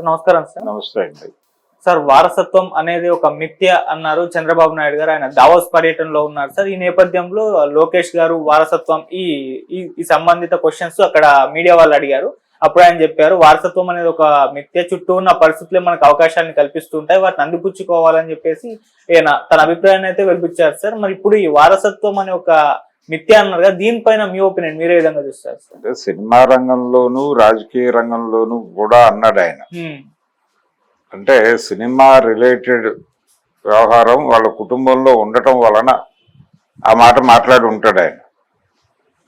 నమస్కారం సార్. నమస్తే అండి. సార్, వారసత్వం అనేది ఒక మిథ్య అన్నారు చంద్రబాబు నాయుడు గారు. ఆయన దావోస్ పర్యటనలో ఉన్నారు సార్. ఈ నేపథ్యంలో లోకేష్ గారు వారసత్వం ఈ సంబంధిత క్వశ్చన్స్ అక్కడ మీడియా వాళ్ళు అడిగారు. అప్పుడు ఆయన చెప్పారు, వారసత్వం అనేది ఒక మిథ్య, చుట్టూ ఉన్న పరిస్థితులే మనకు అవకాశాన్ని కల్పిస్తుంటాయి, వాటిని అందిపుచ్చుకోవాలని చెప్పేసి ఈయన తన అభిప్రాయాన్ని అయితే వెలిపించారు సార్. మరి ఇప్పుడు ఈ వారసత్వం అనే ఒక మిథ్య అన్నారు కదా, దీనిపైన మీ ఒపీనియన్ మీరే విధంగా చూస్తారు సార్? అంటే సినిమా రంగంలోను రాజకీయ రంగంలోను కూడా అన్నాడు ఆయన. అంటే సినిమా రిలేటెడ్ వ్యవహారం వాళ్ళ కుటుంబంలో ఉండటం వలన ఆ మాట మాట్లాడి ఉంటాడు ఆయన.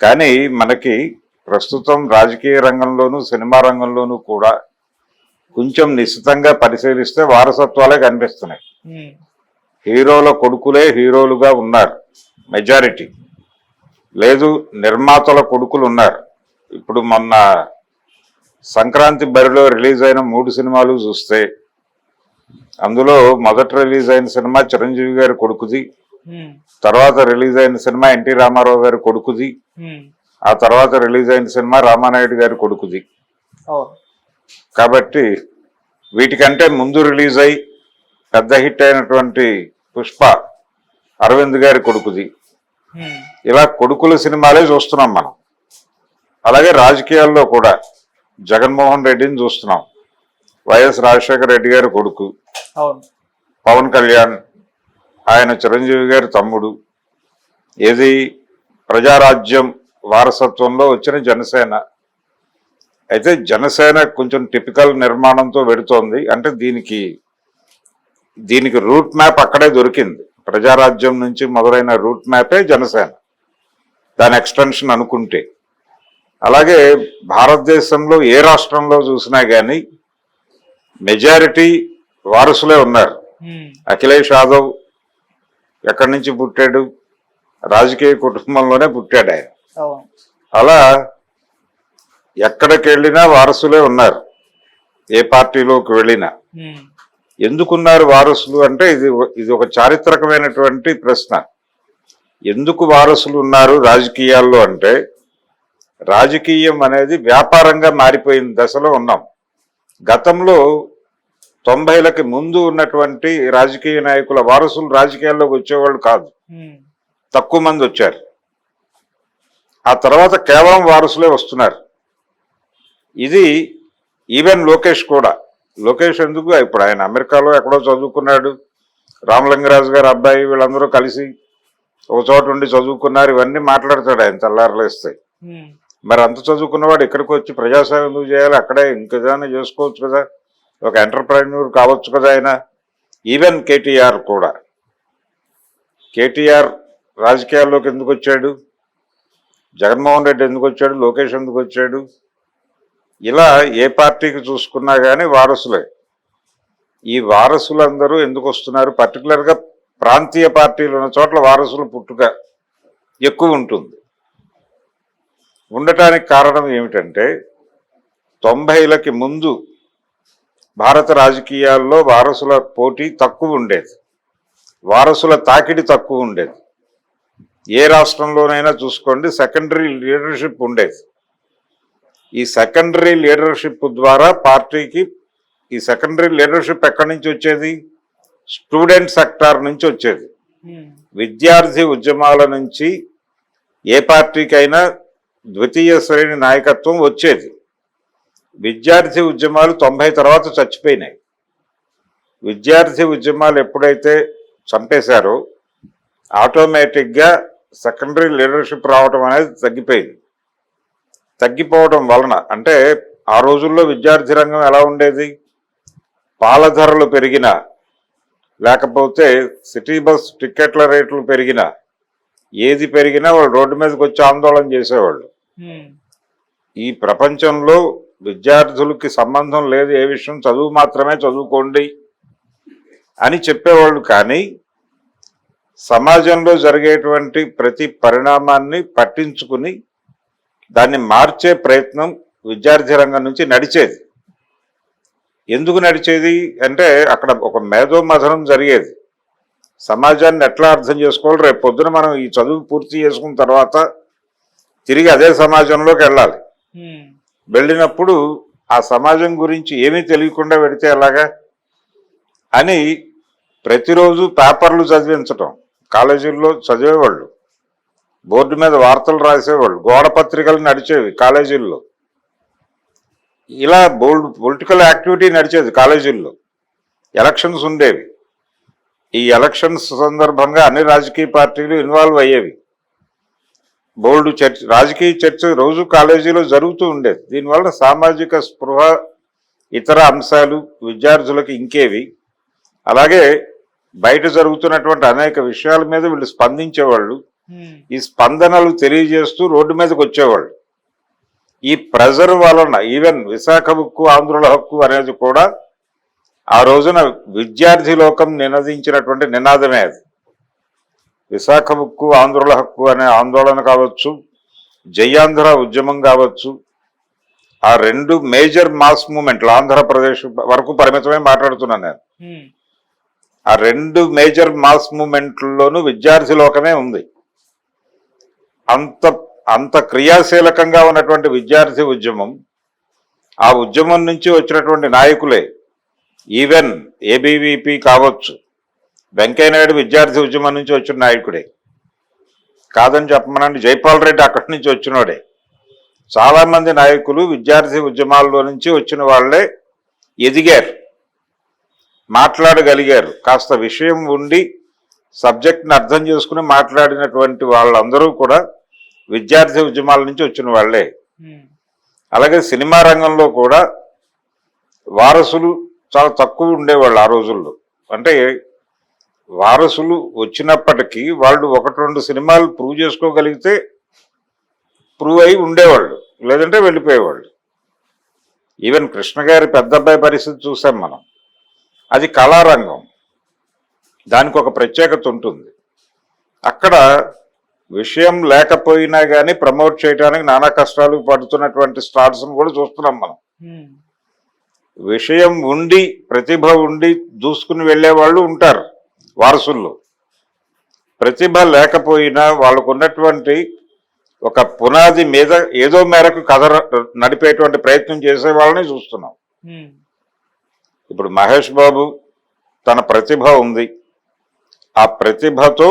కానీ మనకి ప్రస్తుతం రాజకీయ రంగంలోను సినిమా రంగంలోనూ కూడా కొంచెం నిశ్చితంగా పరిశీలిస్తే వారసత్వాలే కనిపిస్తున్నాయి. హీరోల కొడుకులే హీరోలుగా ఉన్నారు మెజారిటీ, లేదు నిర్మాతల కొడుకులు ఉన్నారు. ఇప్పుడు మొన్న సంక్రాంతి బరిలో రిలీజ్ అయిన 3 సినిమాలు చూస్తే అందులో మొదట రిలీజ్ అయిన సినిమా చిరంజీవి గారి కొడుకుది, తర్వాత రిలీజ్ అయిన సినిమా ఎన్టీ రామారావు గారి కొడుకుది, ఆ తర్వాత రిలీజ్ అయిన సినిమా రామానాయుడు గారి కొడుకుది. కాబట్టి వీటికంటే ముందు రిలీజ్ అయి పెద్ద హిట్ అయినటువంటి పుష్ప అరవింద్ గారి కొడుకుది. ఇలా కొడుకుల సినిమాలే చూస్తున్నాం మనం. అలాగే రాజకీయాల్లో కూడా జగన్మోహన్ రెడ్డిని చూస్తున్నాం, వైఎస్ రాజశేఖర రెడ్డి గారి కొడుకు. పవన్ కళ్యాణ్ ఆయన చిరంజీవి గారి తమ్ముడు. ఏది ప్రజారాజ్యం వారసత్వంలో వచ్చిన జనసేన. అయితే జనసేన కొంచెం టిపికల్ నిర్మాణంతో పెడుతోంది. అంటే దీనికి రూట్ మ్యాప్ అక్కడే దొరికింది. ప్రజారాజ్యం నుంచి మొదలైన రూట్ మ్యాపే జనసేన, దాని ఎక్స్టెన్షన్ అనుకుంటే. అలాగే భారతదేశంలో ఏ రాష్ట్రంలో చూసినా కానీ మెజారిటీ వారసులే ఉన్నారు. అఖిలేష్ యాదవ్ ఎక్కడి నుంచి పుట్టాడు? రాజకీయ కుటుంబంలోనే పుట్టాడు ఆయన. అలా ఎక్కడికి వెళ్ళినా వారసులే ఉన్నారు, ఏ పార్టీలోకి వెళ్ళినా. ఎందుకున్నారు వారసులు అంటే ఇది ఒక చారిత్రకమైనటువంటి ప్రశ్న. ఎందుకు వారసులు ఉన్నారు రాజకీయాల్లో అంటే, రాజకీయం అనేది వ్యాపారంగా మారిపోయిన దశలో ఉన్నాం. గతంలో 90లకు ముందు ఉన్నటువంటి రాజకీయ నాయకుల వారసులు రాజకీయాల్లోకి వచ్చేవాళ్ళు కాదు, తక్కువ మంది వచ్చారు. ఆ తర్వాత కేవలం వారసులే వస్తున్నారు. ఇది ఈవెన్ లోకేష్ కూడా. లోకేష్ ఎందుకు, ఇప్పుడు ఆయన అమెరికాలో ఎక్కడో చదువుకున్నాడు, రామలింగరాజు గారి అబ్బాయి వీళ్ళందరూ కలిసి ఒక చోట ఉండి చదువుకున్నారు. ఇవన్నీ మాట్లాడతాడు ఆయన తెల్లారలేస్తాయి. మరి అంత చదువుకున్నవాడు ఇక్కడికి వచ్చి ప్రజాసేవ ఎందుకు చేయాలి? అక్కడే ఇంకేదైనా చేసుకోవచ్చు కదా, ఒక ఎంటర్ప్రైన్యూర్ కావచ్చు కదా ఆయన. ఈవెన్ కేటీఆర్ కూడా. కేటీఆర్ రాజకీయాల్లోకి ఎందుకు వచ్చాడు? జగన్మోహన్ రెడ్డి ఎందుకు వచ్చాడు? లోకేష్ ఎందుకు వచ్చాడు? ఇలా ఏ పార్టీకి చూసుకున్నా కానీ వారసులే. ఈ వారసులందరూ ఎందుకు వస్తున్నారు? పర్టికులర్గా ప్రాంతీయ పార్టీలు ఉన్న చోట్ల వారసుల పుట్టుక ఎక్కువ ఉంటుంది. ఉండటానికి కారణం ఏమిటంటే, 90లకి ముందు భారత రాజకీయాల్లో వారసుల పోటీ తక్కువ ఉండేది, వారసుల తాకిడి తక్కువ ఉండేది. ఏ రాష్ట్రంలోనైనా చూసుకోండి, సెకండరీ లీడర్షిప్ ఉండేది. ఈ సెకండరీ లీడర్షిప్ ద్వారా పార్టీకి, ఈ సెకండరీ లీడర్షిప్ ఎక్కడి నుంచి వచ్చేది? స్టూడెంట్ సెక్టార్ నుంచి వచ్చేది. విద్యార్థి ఉద్యమాల నుంచి ఏ పార్టీకైనా ద్వితీయ శ్రేణి నాయకత్వం వచ్చేది. విద్యార్థి ఉద్యమాలు 90 తర్వాత చచ్చిపోయినాయి. విద్యార్థి ఉద్యమాలు ఎప్పుడైతే చంపేశారో ఆటోమేటిక్గా సెకండరీ లీడర్షిప్ రావడం అనేది తగ్గిపోయింది. తగ్గిపోవడం వలన అంటే, ఆ రోజుల్లో విద్యార్థి రంగం ఎలా ఉండేది? పాల ధరలు పెరిగినా, లేకపోతే సిటీ బస్ టిక్కెట్ల రేట్లు పెరిగినా, ఏది పెరిగినా వాళ్ళు రోడ్డు మీదకి వచ్చి ఆందోళన చేసేవాళ్ళు. ఈ ప్రపంచంలో విద్యార్థులకి సంబంధం లేదు, ఏ విషయం చదువు మాత్రమే చదువుకోండి అని చెప్పేవాళ్ళు. కానీ సమాజంలో జరిగేటువంటి ప్రతి పరిణామాన్ని పట్టించుకుని దాన్ని మార్చే ప్రయత్నం విద్యార్థి రంగం నుంచి నడిచేది. ఎందుకు నడిచేది అంటే, అక్కడ ఒక మేధోమథనం జరిగేది. సమాజాన్ని ఎట్లా అర్థం చేసుకోవాలి, రేపు పొద్దున మనం ఈ చదువు పూర్తి చేసుకున్న తర్వాత తిరిగి అదే సమాజంలోకి వెళ్ళాలి. వెళ్ళినప్పుడు ఆ సమాజం గురించి ఏమీ తెలియకుండా పెడితే ఎలాగా అని ప్రతిరోజు పేపర్లు చదివించటం, కాలేజీల్లో చదివేవాళ్ళు, బోర్డు మీద వార్తలు రాసేవాళ్ళు, గోడ పత్రికలు నడిచేవి కాలేజీల్లో, ఇలా బోల్డ్ పొలిటికల్ యాక్టివిటీ నడిచేది కాలేజీల్లో. ఎలక్షన్స్ ఉండేవి, ఈ ఎలక్షన్స్ సందర్భంగా అన్ని రాజకీయ పార్టీలు ఇన్వాల్వ్ అయ్యేవి, బోల్డ్ చర్చ, రాజకీయ చర్చ రోజు కాలేజీలో జరుగుతూ ఉండేది. దీనివల్ల సామాజిక స్పృహ, ఇతర అంశాలు విద్యార్థులకు ఇంకేవి, అలాగే బయట జరుగుతున్నటువంటి అనేక విషయాల మీద వీళ్ళు స్పందించేవాళ్ళు, ఈ స్పందనలు తెలియజేస్తూ రోడ్డు మీదకి వచ్చేవాళ్ళు. ఈ ప్రెజర్ వలన ఈవెన్ విశాఖ ఉక్కు ఆంధ్రుల హక్కు అనేది కూడా ఆ రోజున విద్యార్థి లోకం నినదించినటువంటి నినాదమే అది. విశాఖ ఉక్కు ఆంధ్రుల హక్కు అనే ఆందోళన కావచ్చు, జయాంధ్ర ఉద్యమం కావచ్చు, ఆ రెండు మేజర్ మాస్ మూమెంట్లు, ఆంధ్రప్రదేశ్ వరకు పరిమితమే మాట్లాడుతున్నాను నేను, ఆ రెండు మేజర్ మాస్ మూమెంట్లలోనూ విద్యార్థి లోకమే ఉంది. అంత క్రియాశీలకంగా ఉన్నటువంటి విద్యార్థి ఉద్యమం, ఆ ఉద్యమం నుంచి వచ్చినటువంటి నాయకులే, ఈవెన్ ఏబీవీపీ కావచ్చు, వెంకయ్యనాయుడు విద్యార్థి ఉద్యమం నుంచి వచ్చిన నాయకుడే కాదని చెప్పమనండి, జైపాల్ రెడ్డి అక్కడి నుంచి వచ్చినోడే. చాలామంది నాయకులు విద్యార్థి ఉద్యమాల్లో నుంచి వచ్చిన వాళ్లే ఎదిగారు, మాట్లాడగలిగారు, కాస్త విషయం ఉండి సబ్జెక్ట్ని అర్థం చేసుకుని మాట్లాడినటువంటి వాళ్ళందరూ కూడా విద్యార్థి ఉద్యమాల నుంచి వచ్చిన వాళ్లే. అలాగే సినిమా రంగంలో కూడా వారసులు చాలా తక్కువ ఉండేవాళ్ళు ఆ రోజుల్లో. అంటే వారసులు వచ్చినప్పటికీ వాళ్ళు 1-2 సినిమాలు ప్రూవ్ చేసుకోగలిగితే ప్రూవ్ అయి ఉండేవాళ్ళు, లేదంటే వెళ్ళిపోయేవాళ్ళు. ఈవెన్ కృష్ణ గారి పెద్ద అబ్బాయి పరిస్థితి చూసాం మనం. అది కళారంగం, దానికి ఒక ప్రత్యేకత ఉంటుంది. అక్కడ విషయం లేకపోయినా కానీ ప్రమోట్ చేయడానికి నానా కష్టాలు పడుతున్నటువంటి స్టార్స్ను కూడా చూస్తున్నాం మనం. విషయం ఉండి, ప్రతిభ ఉండి దూసుకుని వెళ్ళే వాళ్ళు ఉంటారు వారసుల్లో. ప్రతిభ లేకపోయినా వాళ్ళకు ఉన్నటువంటి ఒక పునాది మీద ఏదో మేరకు కథ నడిపేటువంటి ప్రయత్నం చేసే వాళ్ళని చూస్తున్నాం. ఇప్పుడు మహేష్ బాబు తన ప్రతిభ ఉంది, ఆ ప్రతిభతో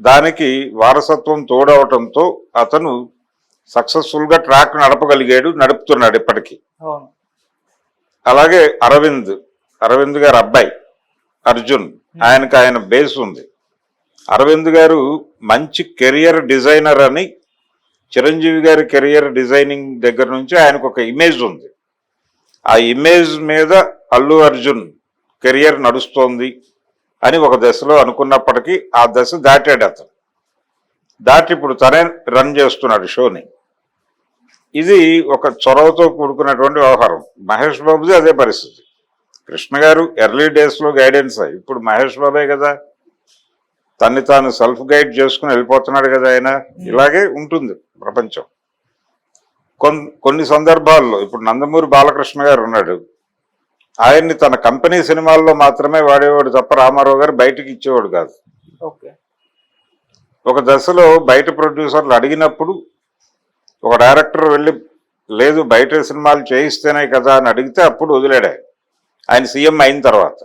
దానికి వారసత్వం తోడవటంతో అతను సక్సెస్ఫుల్ గా ట్రాక్ నడపగలిగాడు, నడుపుతున్నాడు ఇప్పటికీ. అలాగే అరవింద్ గారు అబ్బాయి అర్జున్, ఆయన బేస్ ఉంది. అరవింద్ గారు మంచి కెరియర్ డిజైనర్ అని, చిరంజీవి గారి కెరియర్ డిజైనింగ్ దగ్గర నుంచి ఆయనకు ఒక ఇమేజ్ ఉంది. ఆ ఇమేజ్ మీద అల్లు అర్జున్ కెరియర్ నడుస్తోంది అని ఒక దశలో అనుకున్నప్పటికీ ఆ దశ దాటాడు అతను. దాటి ఇప్పుడు తనే రన్ చేస్తున్నాడు షోని. ఇది ఒక చొరవతో కూడుకున్నటువంటి వ్యవహారం. మహేష్ బాబుది అదే పరిస్థితి. కృష్ణ గారు ఎర్లీ డేస్లో గైడెన్స్, ఇప్పుడు మహేష్ బాబే కదా తన్ని తాను సెల్ఫ్ గైడ్ చేసుకుని వెళ్ళిపోతున్నాడు కదా ఆయన. ఇలాగే ఉంటుంది ప్రపంచం. కొన్ని సందర్భాల్లో ఇప్పుడు నందమూరి బాలకృష్ణ గారు ఉన్నాడు, ఆయన్ని తన కంపెనీ సినిమాల్లో మాత్రమే వాడేవాడు తప్ప రామారావు గారు బయటకి ఇచ్చేవాడు కాదు. ఒక దశలో బయట ప్రొడ్యూసర్లు అడిగినప్పుడు ఒక డైరెక్టర్ వెళ్ళి లేదు బయట సినిమాలు చేయిస్తేనే కదా అని అడిగితే అప్పుడు వదిలేడు ఆయన సీఎం అయిన తర్వాత.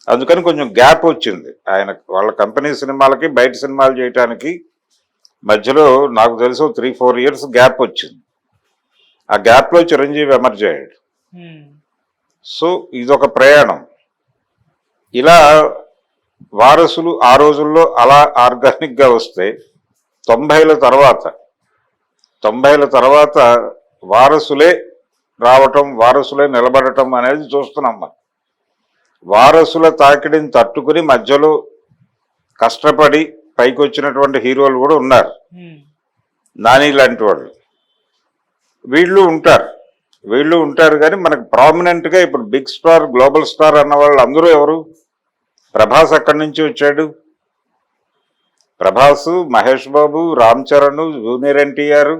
అందుకని కొంచెం గ్యాప్ వచ్చింది ఆయన వాళ్ళ కంపెనీ సినిమాలకి బయట సినిమాలు చేయటానికి మధ్యలో నాకు తెలుసు 3-4 years గ్యాప్ వచ్చింది. ఆ గ్యాప్లో చిరంజీవి ఎమర్జ్ అయ్యాడు. సో ఇదొక ప్రయాణం. ఇలా వారసులు ఆ రోజుల్లో అలా ఆర్గానిక్గా వస్తే 90ల తర్వాత వారసులే రావటం, వారసులే నిలబడటం అనేది చూస్తున్నాం మనం. వారసుల తాకిడిని తట్టుకుని మధ్యలో కష్టపడి పైకి వచ్చినటువంటి హీరోలు కూడా ఉన్నారు. నాని లాంటి వాళ్ళు వీళ్ళు ఉంటారు కానీ మనకు ప్రామినెంట్గా ఇప్పుడు బిగ్ స్టార్, గ్లోబల్ స్టార్ అన్న వాళ్ళు అందరూ ఎవరు? ప్రభాస్ అక్కడి నుంచి వచ్చాడు. ప్రభాస్, మహేష్ బాబు, రామ్ చరణ్, జూనియర్ ఎన్టీఆర్,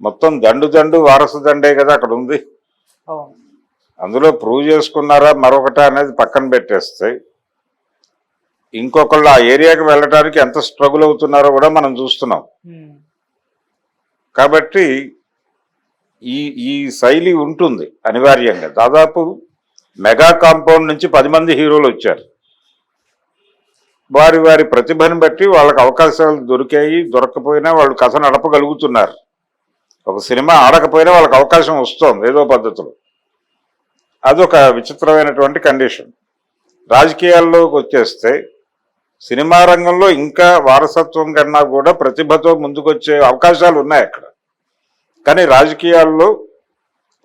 మొత్తం దండు వారసు దండే కదా అక్కడ ఉంది. అందులో ప్రూవ్ చేసుకున్నారా మరొకట అనేది పక్కన పెట్టేస్తే ఇంకొకళ్ళు ఆ ఏరియాకి వెళ్ళటానికి ఎంత స్ట్రగుల్ అవుతున్నారో కూడా మనం చూస్తున్నాం. కాబట్టి ఈ ఈ శైలి ఉంటుంది అనివార్యంగా. దాదాపు మెగా కాంపౌండ్ నుంచి 10 మంది హీరోలు వచ్చారు. వారి వారి ప్రతిభను బట్టి వాళ్ళకి అవకాశాలు దొరికాయి, దొరకపోయినా వాళ్ళు కథ నడపగలుగుతున్నారు. ఒక సినిమా ఆడకపోయినా వాళ్ళకి అవకాశం వస్తుంది ఏదో పద్ధతిలో. అదొక విచిత్రమైనటువంటి కండిషన్. రాజకీయాల్లోకి వచ్చేస్తే సినిమా రంగంలో ఇంకా వారసత్వం కన్నా కూడా ప్రతిభతో ముందుకొచ్చే అవకాశాలు ఉన్నాయి అక్కడ. కానీ రాజకీయాల్లో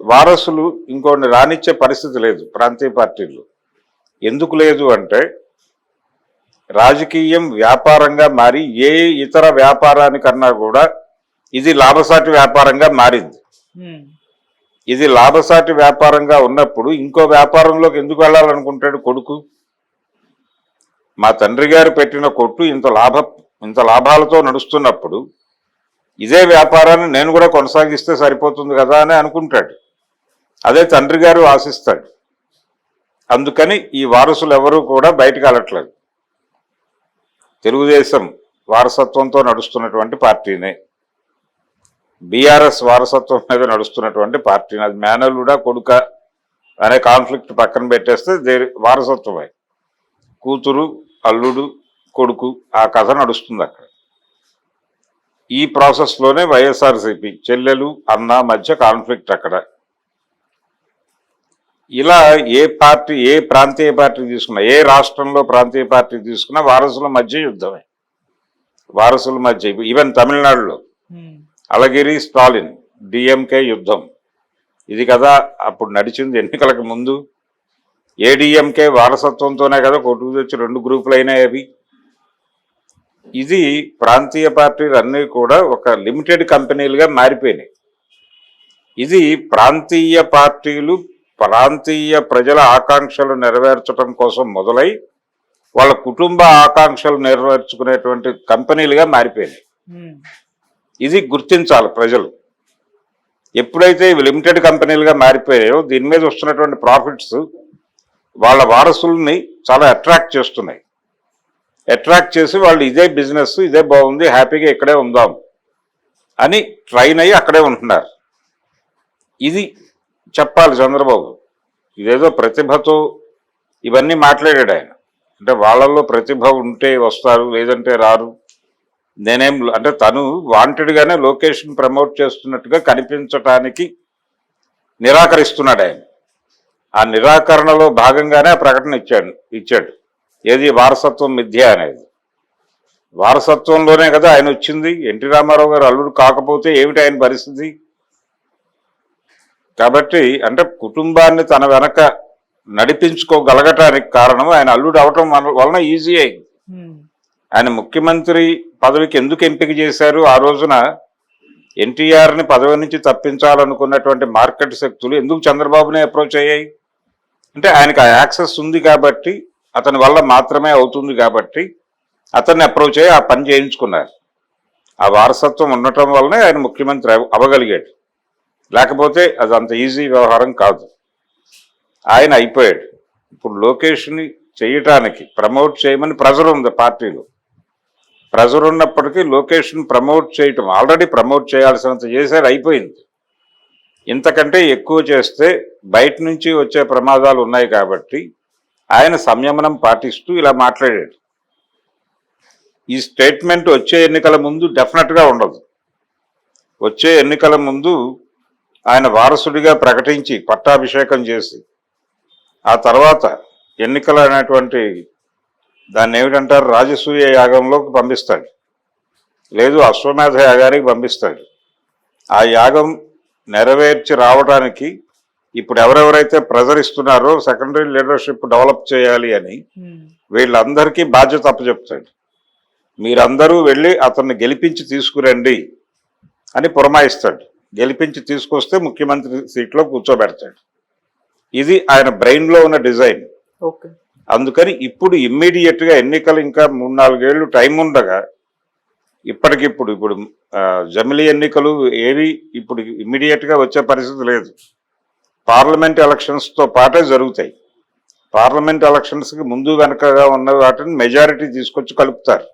వారసులు ఇంకోటి రానిచ్చే పరిస్థితి లేదు ప్రాంతీయ పార్టీల్లో. ఎందుకు లేదు అంటే రాజకీయం వ్యాపారంగా మారి ఏ ఇతర వ్యాపారానికన్నా కూడా ఇది లాభసాటి వ్యాపారంగా మారింది. ఇది లాభసాటి వ్యాపారంగా ఉన్నప్పుడు ఇంకో వ్యాపారంలోకి ఎందుకు వెళ్ళాలనుకుంటాడు కొడుకు? మా తండ్రి గారు పెట్టిన కొట్టు ఇంత లాభాలతో నడుస్తున్నప్పుడు ఇదే వ్యాపారాన్ని నేను కూడా కొనసాగిస్తే సరిపోతుంది కదా అని అనుకుంటాడు. అదే తండ్రి గారు ఆశిస్తాడు. అందుకని ఈ వారసులు ఎవరూ కూడా బయటకు వెళ్ళట్లేదు. తెలుగుదేశం వారసత్వంతో నడుస్తున్నటువంటి పార్టీనే, బీఆర్ఎస్ వారసత్వం మీద నడుస్తున్నటువంటి పార్టీని. అది మేనల్లుడా కొడుక అనే కాన్ఫ్లిక్ట్ పక్కన పెట్టేస్తే వారసత్వమే. కూతురు, అల్లుడు, కొడుకు ఆ కథ నడుస్తుంది అక్కడ. ఈ ప్రాసెస్లోనే వైఎస్ఆర్సీపీ చెల్లెలు అన్న మధ్య కాన్ఫ్లిక్ట్ అక్కడ. ఇలా ఏ ప్రాంతీయ పార్టీ తీసుకున్నా, ఏ రాష్ట్రంలో ప్రాంతీయ పార్టీ తీసుకున్నా వారసుల మధ్య యుద్ధమే. వారసుల మధ్య ఈవెన్ తమిళనాడులో అళగిరి స్టాలిన్ డిఎంకే యుద్ధం. ఇది కదా అప్పుడు నడిచింది ఎన్నికలకు ముందు. ఏడీఎంకే వారసత్వంతోనే కదా కొట్టుకు తెచ్చి 2 గ్రూపులు అయినాయి అవి. ఇది ప్రాంతీయ పార్టీలు అన్నీ కూడా ఒక లిమిటెడ్ కంపెనీలుగా మారిపోయినాయి. ఇది ప్రాంతీయ పార్టీలు ప్రాంతీయ ప్రజల ఆకాంక్షలు నెరవేర్చడం కోసం మొదలై వాళ్ళ కుటుంబ ఆకాంక్షలు నెరవేర్చుకునేటువంటి కంపెనీలుగా మారిపోయినాయి. ఇది గుర్తించాలి ప్రజలు. ఎప్పుడైతే ఇవి లిమిటెడ్ కంపెనీలుగా మారిపోయాయో దీని మీద వస్తున్నటువంటి ప్రాఫిట్స్ వాళ్ళ వారసుల్ని చాలా అట్రాక్ట్ చేస్తున్నాయి. అట్రాక్ట్ చేసి వాళ్ళు ఇదే బిజినెస్, ఇదే బాగుంది, హ్యాపీగా ఇక్కడే ఉందాం అని ట్రైన్ అయ్యి అక్కడే ఉంటున్నారు. ఇది చెప్పాలి చంద్రబాబు. ఇదేదో ప్రతిభతో ఇవన్నీ మాట్లాడాడు ఆయన. అంటే వాళ్ళల్లో ప్రతిభ ఉంటే వస్తారు, లేదంటే రారు. అంటే తను వాంటెడ్గానే లొకేషన్ ప్రమోట్ చేస్తున్నట్టుగా కనిపించటానికి నిరాకరిస్తున్నాడు ఆయన. ఆ నిరాకరణలో భాగంగానే ఆ ప్రకటన ఇచ్చాడు. ఏది వారసత్వం మిథ్య అనేది. వారసత్వంలోనే కదా ఆయన వచ్చింది. ఎన్టీ రామారావు గారు అల్లుడు కాకపోతే ఏమిటి ఆయన పరిస్థితి? కాబట్టి అంటే కుటుంబాన్ని తన వెనక నడిపించుకోగలగటానికి కారణం ఆయన అల్లుడు అవటం వలన ఈజీ అయింది. ఆయన ముఖ్యమంత్రి పదవికి ఎందుకు ఎంపిక చేశారు? ఆ రోజున ఎన్టీఆర్ని పదవి నుంచి తప్పించాలనుకున్నటువంటి మార్కెట్ శక్తులు ఎందుకు చంద్రబాబునే అప్రోచ్ అయ్యాయి అంటే ఆయనకు ఆ యాక్సెస్ ఉంది కాబట్టి, అతని వల్ల మాత్రమే అవుతుంది కాబట్టి అతన్ని అప్రోచ్ అయ్యి ఆ పని చేయించుకున్నారు. ఆ వారసత్వం ఉండటం వల్లనే ఆయన ముఖ్యమంత్రి అవ్వగలిగాడు. లేకపోతే అది అంత ఈజీ వ్యవహారం కాదు. ఆయన అయిపోయాడు. ఇప్పుడు లోకేష్ని చేయటానికి ప్రమోట్ చేయమని ప్రెజర్ ఉంది పార్టీలో. ప్రెజర్ ఉన్నప్పటికీ లోకేష్ని ప్రమోట్ చేయటం, ఆల్రెడీ ప్రమోట్ చేయాల్సినంత చేశారు, అయిపోయింది. ఇంతకంటే ఎక్కువ చేస్తే బయట నుంచి వచ్చే ప్రమాదాలు ఉన్నాయి కాబట్టి ఆయన సంయమనం పాటిస్తూ ఇలా మాట్లాడాడు. ఈ స్టేట్మెంట్ వచ్చే ఎన్నికల ముందు డెఫినెట్గా ఉండదు. వచ్చే ఎన్నికల ముందు ఆయన వారసుడిగా ప్రకటించి పట్టాభిషేకం చేసి ఆ తర్వాత ఎన్నికలు అనేటువంటి దాన్ని ఏమిటంటారు, రాజసూయ యాగంలోకి పంపిస్తాడు, లేదు అశ్వమేధ యాగానికి పంపిస్తాడు. ఆ యాగం నెరవేర్చి రావడానికి ఇప్పుడు ఎవరెవరైతే ప్రెజర్ ఇస్తున్నారో సెకండరీ లీడర్షిప్ డెవలప్ చేయాలి అని వీళ్ళందరికీ బాధ్యత అప్పచెప్తాడు. మీరందరూ వెళ్ళి అతన్ని గెలిపించి తీసుకురండి అని పురమాయిస్తాడు. గెలిపించి తీసుకొస్తే ముఖ్యమంత్రి సీట్లో కూర్చోబెడతాడు. ఇది ఆయన బ్రెయిన్లో ఉన్న డిజైన్. అందుకని ఇప్పుడు ఇమ్మీడియట్గా ఎన్నికలు ఇంకా 3-4 ఏళ్ళు టైం ఉండగా ఇప్పుడు జమిలీ ఎన్నికలు ఏవి ఇప్పుడు ఇమ్మీడియట్గా వచ్చే పరిస్థితి లేదు. పార్లమెంట్ ఎలక్షన్స్తో పాటే జరుగుతాయి. పార్లమెంట్ ఎలక్షన్స్కి ముందు వెనకగా ఉన్న వాటిని మెజారిటీ తీసుకొచ్చి కలుపుతారు.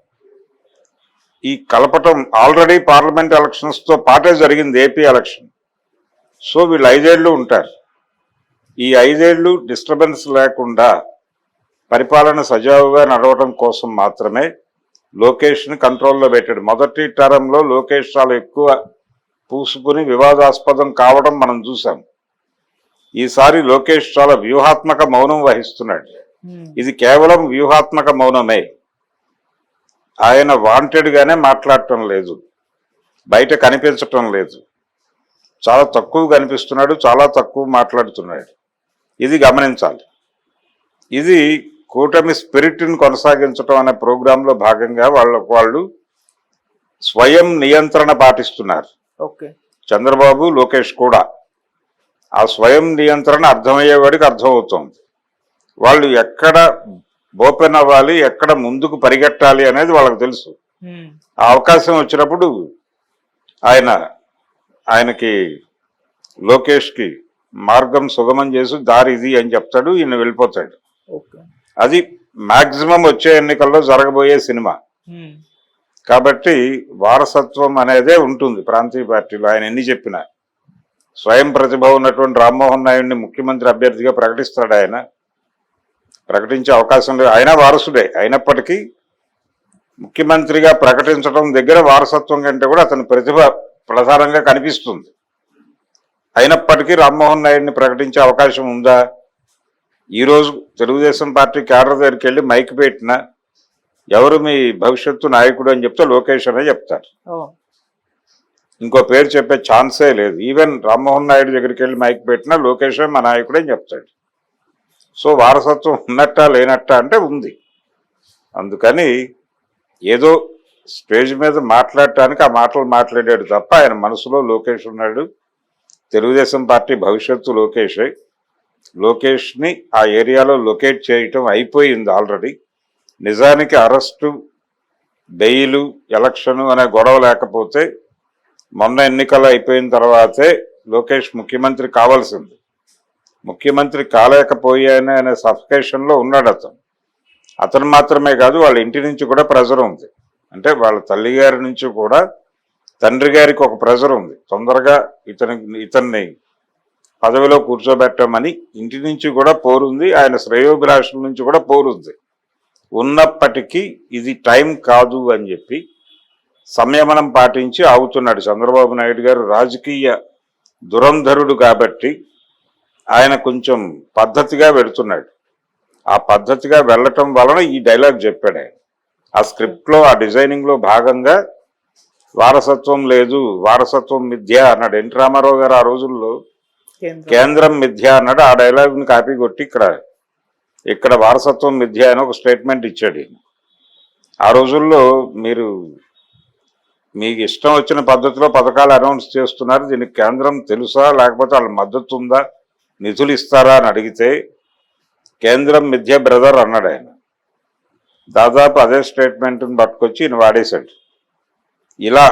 ఈ కలపటం ఆల్రెడీ పార్లమెంట్ ఎలక్షన్స్తో పాటే జరిగింది ఏపీ ఎలక్షన్. సో వీళ్ళు 5 ఏళ్ళు ఉంటారు. ఈ 5 ఏళ్ళు డిస్టర్బెన్స్ లేకుండా పరిపాలన సజావుగా నడవడం కోసం మాత్రమే లోకేష్ని కంట్రోల్లో పెట్టాడు. మొదటి టర్మ్లో లోకేష్ చాలా ఎక్కువ పూసుకుని వివాదాస్పదం కావడం మనం చూసాం. ఈసారి లోకేష్ చాలా వ్యూహాత్మక మౌనం వహిస్తున్నాడు. ఇది కేవలం వ్యూహాత్మక మౌనమే. ఆయన వాంటెడ్గానే మాట్లాడటం లేదు, బయట కనిపించటం లేదు, చాలా తక్కువ కనిపిస్తున్నాడు, చాలా తక్కువ మాట్లాడుతున్నాడు. ఇది గమనించాలి. ఇది కూటమి స్పిరిట్ని కొనసాగించడం అనే ప్రోగ్రాంలో భాగంగా వాళ్ళు స్వయం నియంత్రణ పాటిస్తున్నారు. చంద్రబాబు, లోకేష్ కూడా ఆ స్వయం నియంత్రణ అర్థమయ్యేవాడికి అర్థమవుతోంది. వాళ్ళు ఎక్కడ ఓపెన్ అవ్వాలి, ఎక్కడ ముందుకు పరిగెట్టాలి అనేది వాళ్ళకి తెలుసు. ఆ అవకాశం వచ్చినప్పుడు ఆయనకి లోకేష్కి మార్గం సుగమం చేసి దారి ఇది అని చెప్తాడు, ఈయన వెళ్ళిపోతాడు. అది మాక్సిమం వచ్చే ఎన్నికల్లో జరగబోయే సినిమా. కాబట్టి వారసత్వం అనేదే ఉంటుంది ప్రాంతీయ పార్టీలో. ఆయన ఎన్ని చెప్పినా స్వయం ప్రతిభ ఉన్నటువంటి రామ్మోహన్ నాయుడిని ముఖ్యమంత్రి అభ్యర్థిగా ప్రకటిస్తాడు. ఆయన ప్రకటించే అవకాశం లేదు. ఆయన వారసుడే అయినప్పటికీ ముఖ్యమంత్రిగా ప్రకటించడం దగ్గర వారసత్వం కంటే కూడా అతని ప్రతిభ ప్రధానంగా కనిపిస్తుంది. అయినప్పటికీ రామ్మోహన్ నాయుడిని ప్రకటించే అవకాశం ఉందా? ఈరోజు తెలుగుదేశం పార్టీ క్యాడర్ దగ్గరికి వెళ్ళి మైక్ పెట్టినా ఎవరు మీ భవిష్యత్తు నాయకుడు అని చెప్తే లోకేష్ అనే చెప్తారు. ఇంకో పేరు చెప్పే ఛాన్సే లేదు. ఈవెన్ రామ్మోహన్ నాయుడు దగ్గరికి వెళ్ళి మైక్ పెట్టినా లోకేష్ మా నాయకుడు అని చెప్తాడు. సో వారసత్వం ఉన్నట్టా లేనట్టా అంటే ఉంది. అందుకని ఏదో స్టేజ్ మీద మాట్లాడటానికి ఆ మాటలు మాట్లాడాడు తప్ప ఆయన మనసులో లోకేష్ ఉన్నాడు. తెలుగుదేశం పార్టీ భవిష్యత్తు లోకేషే. లోకేష్ని ఆ ఏరియాలో లొకేట్ చేయటం అయిపోయింది ఆల్రెడీ. నిజానికి అరెస్టు, బెయిలు, ఎలక్షను అనే గొడవ లేకపోతే మొన్న ఎన్నికలు అయిపోయిన తర్వాతే లోకేష్ ముఖ్యమంత్రి కావాల్సింది. ముఖ్యమంత్రి కాలేకపోయానే అనే సఫికేషన్లో ఉన్నాడు అతను మాత్రమే కాదు, వాళ్ళ ఇంటి నుంచి కూడా ప్రెజర్ ఉంది. అంటే వాళ్ళ తల్లి గారి నుంచి కూడా తండ్రి గారికి ఒక ప్రెజర్ ఉంది. తొందరగా ఇతన్ని పదవిలో కూర్చోబెట్టమని ఇంటి నుంచి కూడా పోరుంది, ఆయన శ్రేయోభిలాషుల నుంచి కూడా పోరుంది. ఉన్నప్పటికీ ఇది టైం కాదు అని చెప్పి సంయమనం పాటించి ఆగుతున్నాడు చంద్రబాబు నాయుడు గారు. రాజకీయ దురంధరుడు కాబట్టి ఆయన కొంచెం పద్ధతిగా వెళుతున్నాడు. ఆ పద్ధతిగా వెళ్ళటం వలన ఈ డైలాగ్ చెప్పాడు ఆయన. ఆ స్క్రిప్ట్లో, ఆ డిజైనింగ్లో భాగంగా వారసత్వం లేదు, వారసత్వం మిథ్య అన్నాడు. ఎన్టీ రామారావు గారు ఆ రోజుల్లో కేంద్రం మిథ్య అన్నాడు. ఆ డైలాగ్ని కాపీ కొట్టి ఇక్కడ వారసత్వం మిథ్య అని ఒక స్టేట్మెంట్ ఇచ్చాడు. ఆ రోజుల్లో మీకు ఇష్టం వచ్చిన పద్ధతిలో పథకాలు అనౌన్స్ చేస్తున్నారు, దీనికి కేంద్రం తెలుసా, లేకపోతే వాళ్ళ మద్దతు ఉందా, నిధులు ఇస్తారా అని అడిగితే కేంద్రం మిథ్య బ్రదర్ అన్నాడు ఆయన. దాదాపు అదే స్టేట్మెంట్ని పట్టుకొచ్చి ఈయన వాడేశాడు. ఇలా